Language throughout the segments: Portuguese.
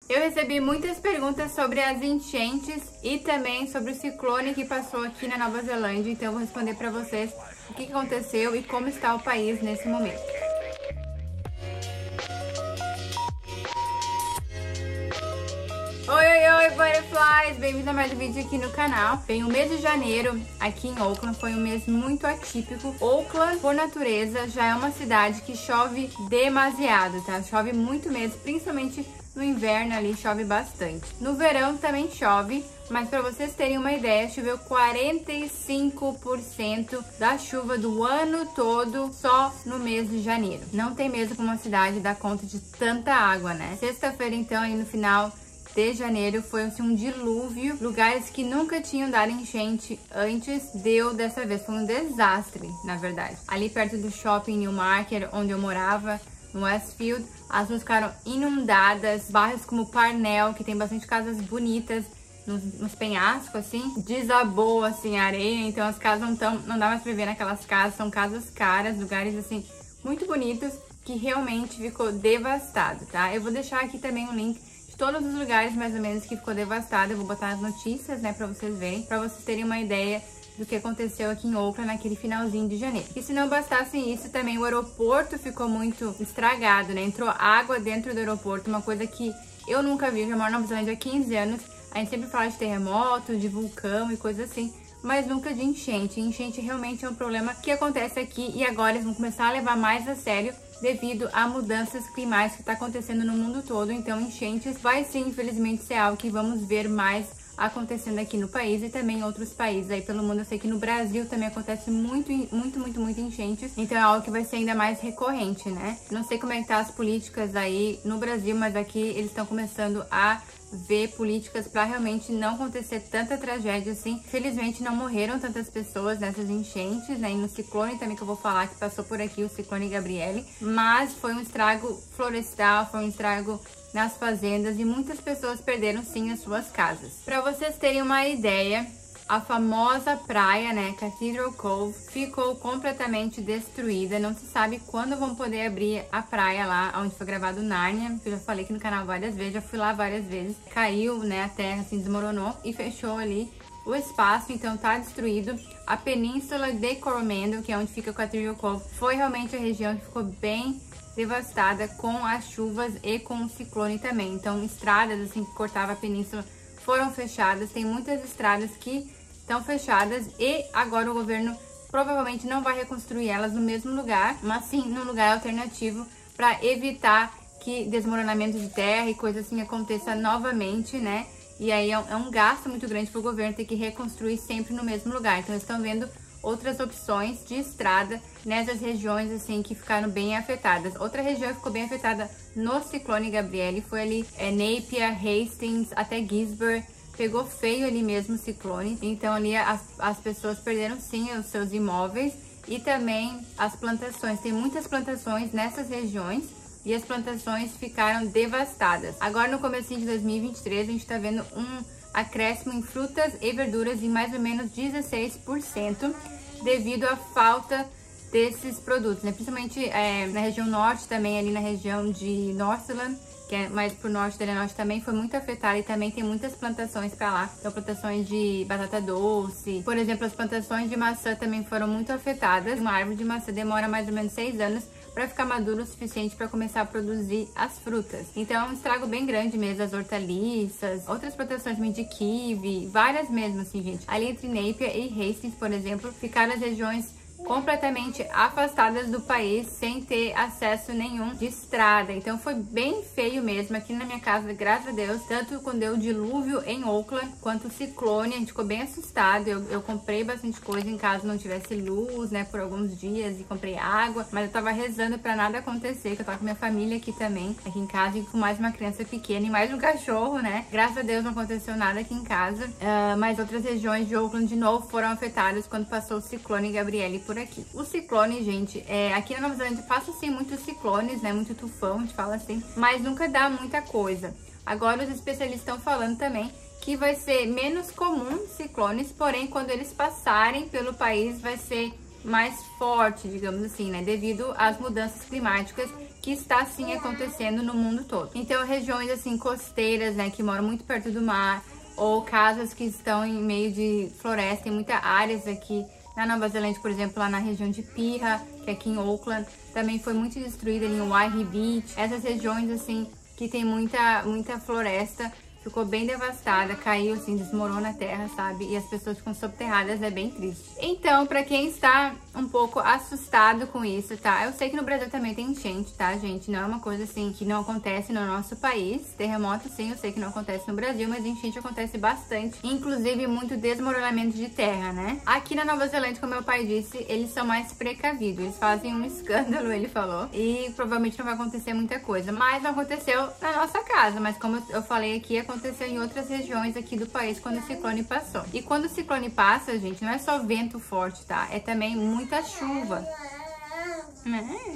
Eu recebi muitas perguntas sobre as enchentes e também sobre o ciclone que passou aqui na Nova Zelândia, então eu vou responder para vocês o que aconteceu e como está o país nesse momento. Oi, Butterflies! Bem-vindo a mais um vídeo aqui no canal. Bem, o mês de janeiro aqui em Auckland foi um mês muito atípico. Auckland, por natureza, já é uma cidade que chove demasiado, tá? Chove muito mesmo, principalmente no inverno ali chove bastante. No verão também chove, mas para vocês terem uma ideia, choveu 45% da chuva do ano todo só no mês de janeiro. Não tem mesmo como uma cidade dar conta de tanta água, né? Sexta-feira, então, aí no final de janeiro foi assim, um dilúvio. Lugares que nunca tinham dado enchente antes, deu dessa vez. Foi um desastre, na verdade. Ali perto do shopping Newmarket, onde eu morava, no Westfield, as ruas ficaram inundadas. Bairros como Parnell, que tem bastante casas bonitas nos penhascos, assim, desabou, assim, a areia. Então as casas não dá mais pra viver naquelas casas. São casas caras, lugares, assim, muito bonitos, que realmente ficou devastado, tá? Eu vou deixar aqui também um link de todos os lugares, mais ou menos, que ficou devastado. Eu vou botar as notícias, né, pra vocês verem, pra vocês terem uma ideia do que aconteceu aqui em Auckland naquele finalzinho de janeiro. E se não bastasse isso, também o aeroporto ficou muito estragado, né? Entrou água dentro do aeroporto, uma coisa que eu nunca vi. Eu já moro na Nova Zelândia há 15 anos. A gente sempre fala de terremoto, de vulcão e coisas assim, mas nunca de enchente. Enchente realmente é um problema que acontece aqui e agora eles vão começar a levar mais a sério devido a mudanças climáticas que está acontecendo no mundo todo. Então enchentes vai sim, infelizmente, ser algo que vamos ver mais acontecendo aqui no país e também em outros países aí pelo mundo. Eu sei que no Brasil também acontece muito enchentes, então é algo que vai ser ainda mais recorrente, né? Não sei como é que tá as políticas aí no Brasil, mas aqui eles estão começando a ver políticas para realmente não acontecer tanta tragédia assim. Felizmente não morreram tantas pessoas nessas enchentes, né? E no ciclone também que eu vou falar, que passou por aqui, o ciclone Gabrielle, mas foi um estrago florestal, foi um estrago nas fazendas e muitas pessoas perderam sim as suas casas. Para vocês terem uma ideia, a famosa praia, né, Cathedral Cove, ficou completamente destruída. Não se sabe quando vão poder abrir a praia lá onde foi gravado Nárnia, que eu já falei aqui no canal várias vezes, já fui lá várias vezes. Caiu, né, a terra assim desmoronou e fechou ali o espaço, então tá destruído. A península de Coromandel, que é onde fica o Cathedral Cove, foi realmente a região que ficou bem devastada com as chuvas e com o ciclone também. Então estradas assim que cortavam a península foram fechadas. Tem muitas estradas que estão fechadas e agora o governo provavelmente não vai reconstruir elas no mesmo lugar, mas sim num lugar alternativo para evitar que desmoronamento de terra e coisa assim aconteça novamente, né? E aí é um gasto muito grande para o governo ter que reconstruir sempre no mesmo lugar. Então eles estão vendo outras opções de estrada nessas regiões assim que ficaram bem afetadas. Outra região que ficou bem afetada no ciclone Gabrielle foi ali Napier, Hastings, até Gisborne. Pegou feio ali mesmo o ciclone, então ali as pessoas perderam sim os seus imóveis e também as plantações. Tem muitas plantações nessas regiões e as plantações ficaram devastadas. Agora no comecinho de 2023 a gente tá vendo um acréscimo em frutas e verduras em mais ou menos 16% devido à falta desses produtos, né? Principalmente na região norte, também ali na região de Northland, que é mais pro norte da Ilha Norte, também foi muito afetada e também tem muitas plantações para lá. Então plantações de batata doce, por exemplo, as plantações de maçã também foram muito afetadas. Uma árvore de maçã demora mais ou menos 6 anos para ficar maduro o suficiente para começar a produzir as frutas. Então é um estrago bem grande mesmo, as hortaliças, outras plantações de kiwi, várias mesmo assim, gente. Ali entre Napier e Hastings, por exemplo, ficaram as regiões completamente afastadas do país, sem ter acesso nenhum de estrada. Então foi bem feio mesmo. Aqui na minha casa, graças a Deus, tanto quando deu o dilúvio em Auckland, quanto o ciclone, a gente ficou bem assustado. Eu comprei bastante coisa em caso não tivesse luz, né, por alguns dias, e comprei água, mas eu tava rezando pra nada acontecer, que eu tava com minha família aqui também, aqui em casa, e com mais uma criança pequena e mais um cachorro, né. Graças a Deus não aconteceu nada aqui em casa, mas outras regiões de Auckland de novo foram afetadas quando passou o ciclone Gabrielle por aqui. O ciclone, gente, aqui na Nova Zelândia passa sim muitos ciclones, né, muito tufão, a gente fala assim, mas nunca dá muita coisa. Agora os especialistas estão falando também que vai ser menos comum ciclones, porém quando eles passarem pelo país vai ser mais forte, digamos assim, né, devido às mudanças climáticas que está sim acontecendo no mundo todo. Então, regiões assim costeiras, né, que moram muito perto do mar, ou casas que estão em meio de floresta, tem muitas áreas aqui na Nova Zelândia, por exemplo, lá na região de Pirra, que é aqui em Auckland, também foi muito destruída ali em Waihi Beach. Essas regiões assim que tem muita floresta, ficou bem devastada, caiu assim, desmorona a terra, sabe? E as pessoas ficam subterradas, é bem triste. Então, pra quem está um pouco assustado com isso, tá? Eu sei que no Brasil também tem enchente, tá, gente? Não é uma coisa assim que não acontece no nosso país. Terremoto, sim, eu sei que não acontece no Brasil, mas enchente acontece bastante. Inclusive, muito desmoronamento de terra, né? Aqui na Nova Zelândia, como meu pai disse, eles são mais precavidos. Eles fazem um escândalo, ele falou. E provavelmente não vai acontecer muita coisa. Mas não aconteceu na nossa casa. Mas como eu falei aqui, aconteceu em outras regiões aqui do país quando o ciclone passou. E quando o ciclone passa, gente, não é só vento forte, tá? É também muita chuva.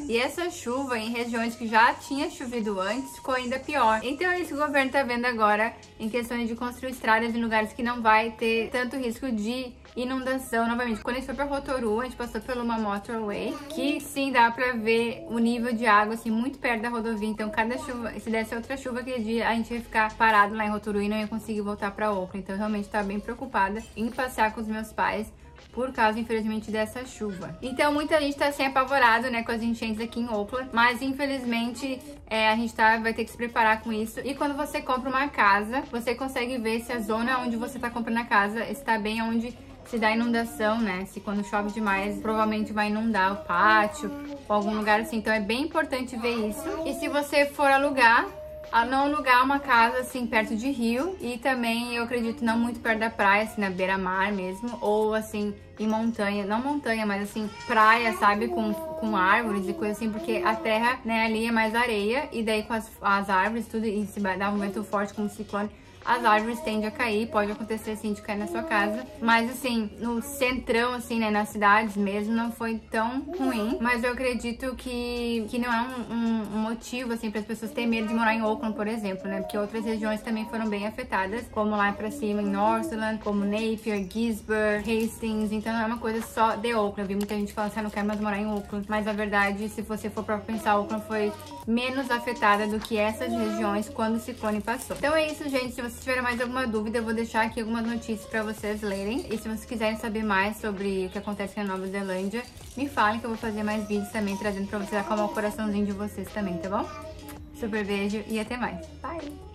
E essa chuva em regiões que já tinha chovido antes ficou ainda pior. Então esse governo tá vendo agora em questões de construir estradas em lugares que não vai ter tanto risco de inundação novamente. Quando a gente foi pra Rotorua, a gente passou por uma motorway, que sim, dá pra ver o nível de água assim muito perto da rodovia. Então cada chuva, se desse outra chuva aquele dia, a gente ia ficar parado lá em Rotorua e não ia conseguir voltar pra Auckland. Então realmente tava bem preocupada em passear com os meus pais por causa, infelizmente, dessa chuva. Então, muita gente tá assim apavorado, né, com as enchentes aqui em Auckland, mas, infelizmente, a gente vai ter que se preparar com isso. E quando você compra uma casa, você consegue ver se a zona onde você tá comprando a casa está bem onde se dá inundação, né? Se quando chove demais, provavelmente vai inundar o pátio ou algum lugar assim. Então, é bem importante ver isso. E se você for alugar, a não alugar uma casa assim perto de rio, e também eu acredito não muito perto da praia, assim na beira-mar mesmo, ou assim em montanha, não montanha, mas assim praia, sabe, com árvores e coisa assim, porque a terra, né, ali é mais areia, e daí com as árvores tudo, e se dar um vento forte como ciclone, as árvores tendem a cair, pode acontecer assim de cair na sua casa, mas assim, no centrão assim, né, nas cidades mesmo, não foi tão ruim, mas eu acredito que não é um motivo assim para as pessoas terem medo de morar em Auckland, por exemplo, né, porque outras regiões também foram bem afetadas, como lá pra cima em Northland, como Napier, Gisborne, Hastings, então não é uma coisa só de Auckland. Eu vi muita gente falando assim, não quero mais morar em Auckland, mas na verdade, se você for pra pensar, Auckland foi menos afetada do que essas regiões quando o ciclone passou. Então é isso, gente. Se vocês tiverem mais alguma dúvida, eu vou deixar aqui algumas notícias pra vocês lerem. E se vocês quiserem saber mais sobre o que acontece na Nova Zelândia, me falem que eu vou fazer mais vídeos também, trazendo pra vocês acalmar o coraçãozinho de vocês também, tá bom? Super beijo e até mais. Bye!